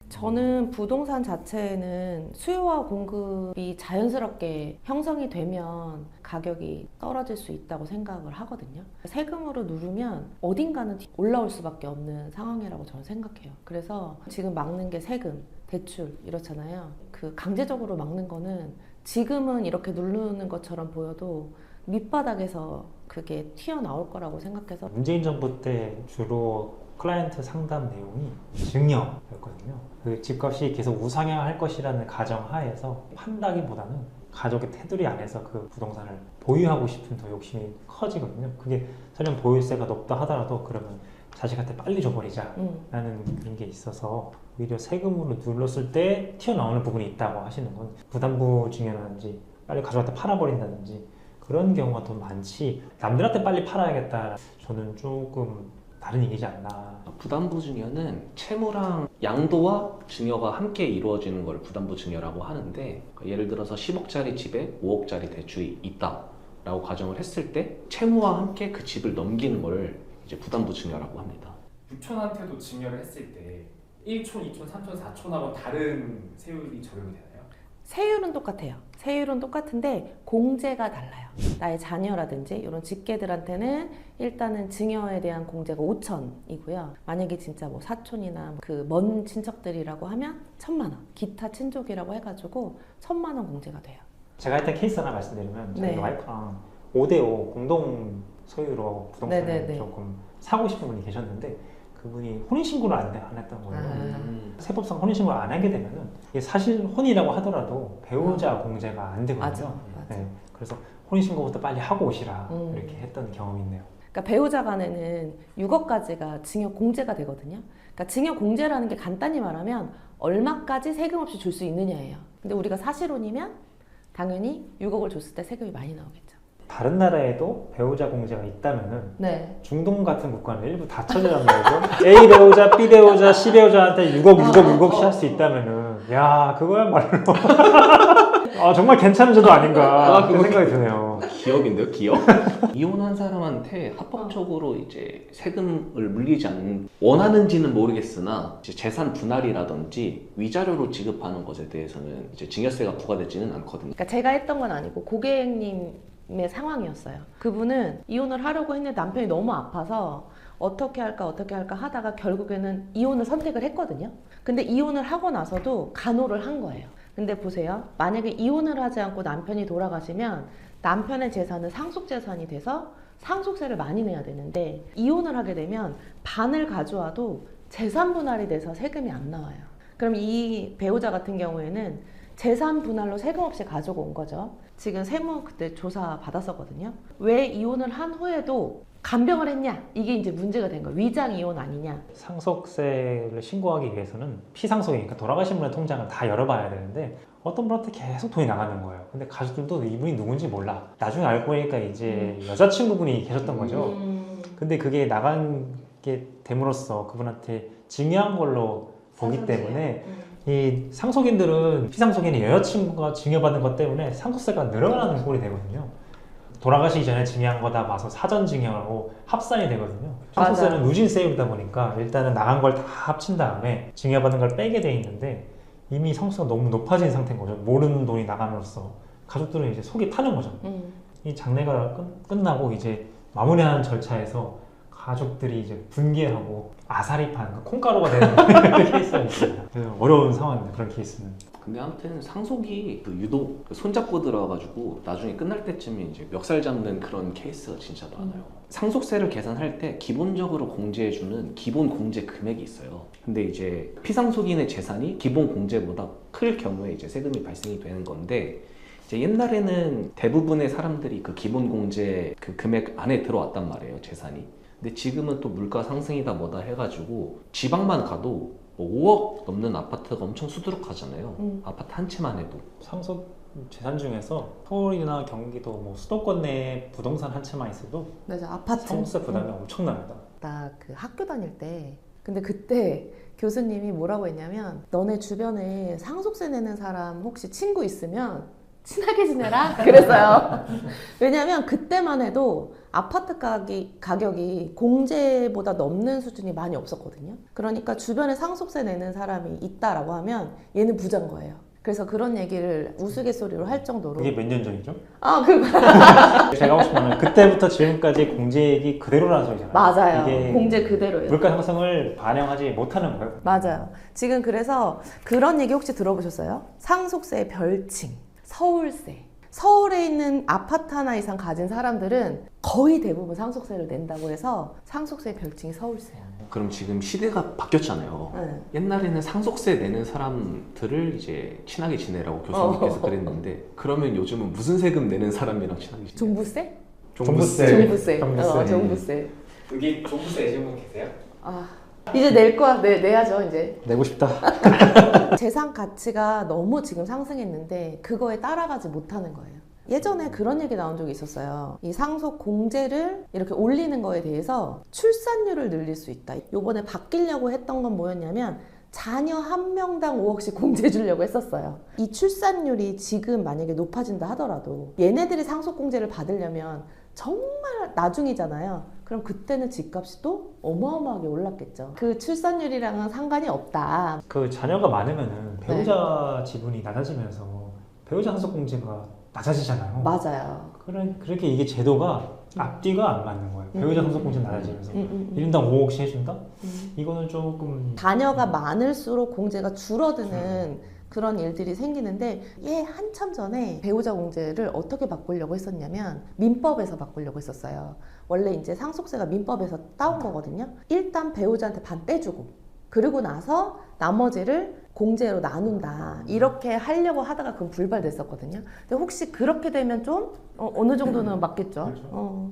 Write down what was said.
저는 부동산 자체는 수요와 공급이 자연스럽게 형성이 되면 가격이 떨어질 수 있다고 생각을 하거든요. 세금으로 누르면 어딘가는 올라올 수밖에 없는 상황이라고 저는 생각해요. 그래서 지금 막는 게 세금, 대출 이렇잖아요. 그 강제적으로 막는 거는 지금은 이렇게 누르는 것처럼 보여도 밑바닥에서 그게 튀어나올 거라고 생각해서 문재인 정부 때 주로 클라이언트 상담 내용이 증여였거든요. 그 집값이 계속 우상향할 것이라는 가정 하에서 판다기보다는 가족의 테두리 안에서 그 부동산을 보유하고 싶은 더 욕심이 커지거든요. 그게 설령 보유세가 높다 하더라도 그러면 자식한테 빨리 줘버리자라는 그런 게 있어서 오히려 세금으로 눌렀을 때 튀어나오는 부분이 있다고 하시는 건 부담부 증여라든지 빨리 가족한테 팔아버린다든지 그런 경우가 더 많지 남들한테 빨리 팔아야겠다. 저는 조금 다른 얘기지 않나. 부담부 증여는 채무랑 양도와 증여가 함께 이루어지는 걸 부담부 증여라고 하는데, 예를 들어서 10억짜리 집에 5억짜리 대출이 있다라고 가정을 했을 때 채무와 함께 그 집을 넘기는 걸 이제 부담부 증여라고 합니다. 유촌한테도 증여를 했을 때 1촌, 2촌, 3촌, 4촌하고 다른 세율이 적용이 되나요? 세율은 똑같아요. 세율은 똑같은데 공제가 달라요. 나의 자녀라든지 이런 직계들한테는 일단은 증여에 대한 공제가 5천이고요. 만약에 진짜 뭐 사촌이나 그 먼 친척들이라고 하면 1,000만 원, 기타 친족이라고 해가지고 1,000만 원 공제가 돼요. 제가 했던 케이스 하나 말씀드리면 저희 네. 와이프랑 5대5 공동 소유로 부동산을 네네네. 조금 사고 싶은 분이 계셨는데 그분이 혼인신고를 안 했던 거예요. 세법상 혼인신고를 안 하게 되면은 이게 사실 혼이라고 하더라도 배우자 공제가 안 되거든요. 맞아. 네, 그래서 혼인신고부터 빨리 하고 오시라 이렇게 했던 경험이 있네요. 그러니까 배우자 간에는 6억까지가 증여 공제가 되거든요. 그러니까 증여 공제라는 게 간단히 말하면 얼마까지 세금 없이 줄 수 있느냐예요. 근데 우리가 사실혼이면 당연히 6억을 줬을 때 세금이 많이 나오겠죠. 다른 나라에도 배우자 공제가 있다면은 네. 중동 같은 국가는 일부 다 쳐내란 말이죠. A 배우자, B 배우자, C 배우자한테 6억씩 할 수 있다면은 야 그거야말로 아, 정말 괜찮은 제도 아닌가 그런 생각이 드네요. 기업인데요, 기업? 이혼한 사람한테 합법적으로 이제 세금을 물리지 않는, 원하는지는 모르겠으나 이제 재산 분할이라든지 위자료로 지급하는 것에 대해서는 이제 증여세가 부과되지는 않거든요. 그러니까 제가 했던 건 아니고 고객님의 상황이었어요. 그분은 이혼을 하려고 했는데 남편이 너무 아파서 어떻게 할까 하다가 결국에는 이혼을 선택을 했거든요. 근데 이혼을 하고 나서도 간호를 한 거예요. 근데 보세요. 만약에 이혼을 하지 않고 남편이 돌아가시면 남편의 재산은 상속재산이 돼서 상속세를 많이 내야 되는데 이혼을 하게 되면 반을 가져와도 재산 분할이 돼서 세금이 안 나와요. 그럼 이 배우자 같은 경우에는 재산 분할로 세금 없이 가지고 온 거죠. 지금 세무 그때 조사 받았었거든요. 왜 이혼을 한 후에도 간병을 했냐? 이게 이제 문제가 된 거예요. 위장 이혼 아니냐? 상속세를 신고하기 위해서는 피상속이니까 돌아가신 분의 통장을 다 열어봐야 되는데 어떤 분한테 계속 돈이 나가는 거예요. 근데 가족들도 이분이 누군지 몰라. 나중에 알고 보니까 이제 여자친구분이 계셨던 거죠. 근데 그게 나간 게 됨으로써 그분한테 증여한 걸로 보기 때문에 이 상속인들은 피상속인의 여자친구가 증여받은 것 때문에 상속세가 늘어나는 꼴이 되거든요. 돌아가시기 전에 증여한 거다 봐서 사전 증여하고 합산이 되거든요. 상속세는 누진세율이다 보니까 일단은 나간 걸 다 합친 다음에 증여받은 걸 빼게 돼 있는데 이미 상속세가 너무 높아진 상태인 거죠. 모르는 돈이 나감으로써 가족들은 이제 속이 타는 거죠. 이 장례가 끝나고 이제 마무리하는 절차에서 가족들이 이제 분개하고 아사리판, 그 콩가루가 되는 케이스가 있습니다. 어려운 상황입니다. 그런 케이스는. 근데 아무튼 상속이 유독 손잡고 들어가가지고 나중에 끝날 때쯤에 이제 멱살 잡는 그런 케이스가 진짜 많아요. 상속세를 계산할 때 기본적으로 공제해주는 기본 공제 금액이 있어요. 근데 이제 피상속인의 재산이 기본 공제보다 클 경우에 이제 세금이 발생이 되는 건데, 이제 옛날에는 대부분의 사람들이 그 기본 공제 그 금액 안에 들어왔단 말이에요, 재산이. 근데 지금은 또 물가 상승이다 뭐다 해가지고 지방만 가도 뭐 5억 넘는 아파트가 엄청 수두룩하잖아요. 아파트 한 채만 해도. 상속 재산 중에서 서울이나 경기도 뭐 수도권 내에 부동산 한 채만 있어도 맞아, 아파트 상속세 부담이 엄청납니다. 나 그 학교 다닐 때 근데 그때 교수님이 뭐라고 했냐면 너네 주변에 상속세 내는 사람 혹시 친구 있으면 친하게 지내라 그랬어요. 왜냐면 그때만 해도 아파트 가격이 공제보다 넘는 수준이 많이 없었거든요. 그러니까 주변에 상속세 내는 사람이 있다라고 하면 얘는 부자인 거예요. 그래서 그런 얘기를 우스갯소리로 할 정도로. 그게 몇 년 전이죠? 제가 하고 싶은 말은 그때부터 지금까지 공제액이 그대로라는 소리잖아요. 맞아요. 이게 공제 그대로예요. 물가 상승을 반영하지 못하는 거예요. 맞아요. 지금 그래서 그런 얘기 혹시 들어보셨어요? 상속세의 별칭, 서울세. 서울에 있는 아파트 하나 이상 가진 사람들은 거의 대부분 상속세를 낸다고 해서 상속세의 별칭이 서울세예요. 그럼 지금 시대가 바뀌었잖아요. 네. 옛날에는 상속세 내는 사람들을 이제 친하게 지내라고 교수님께서 그랬는데 그러면 요즘은 무슨 세금 내는 사람이랑 친하게 지내요? 종부세? 종부세. 종부세. 종부세. 종부세. 여기 종부세 내신 분 계세요? 이제 낼 거야. 내야죠, 이제. 내고 싶다. 재산 가치가 너무 지금 상승했는데 그거에 따라가지 못하는 거예요. 예전에 그런 얘기 나온 적이 있었어요. 이 상속 공제를 이렇게 올리는 거에 대해서 출산율을 늘릴 수 있다. 요번에 바뀌려고 했던 건 뭐였냐면 자녀 한 명당 5억씩 공제 주려고 했었어요. 이 출산율이 지금 만약에 높아진다 하더라도 얘네들이 상속 공제를 받으려면 정말 나중이잖아요. 그럼 그때는 집값이 또 어마어마하게 올랐겠죠. 그 출산율이랑은 상관이 없다. 그 자녀가 많으면은 배우자 지분이 낮아지면서 배우자 상속 공제가 낮아지잖아요. 맞아요. 그렇게 이게 제도가 앞뒤가 안 맞는 거예요. 배우자 상속 공제 낮아지면서 1인당 5억씩 해준다? 이거는 조금 자녀가 많을수록 공제가 줄어드는 그런 일들이 생기는데 한참 전에 배우자 공제를 어떻게 바꾸려고 했었냐면 민법에서 바꾸려고 했었어요. 원래 이제 상속세가 민법에서 따온 거거든요. 일단 배우자한테 반 떼주고 그리고 나서 나머지를 공제로 나눈다 이렇게 하려고 하다가 그건 불발됐었거든요. 근데 혹시 그렇게 되면 좀 어느 정도는 맞겠죠. 그렇죠.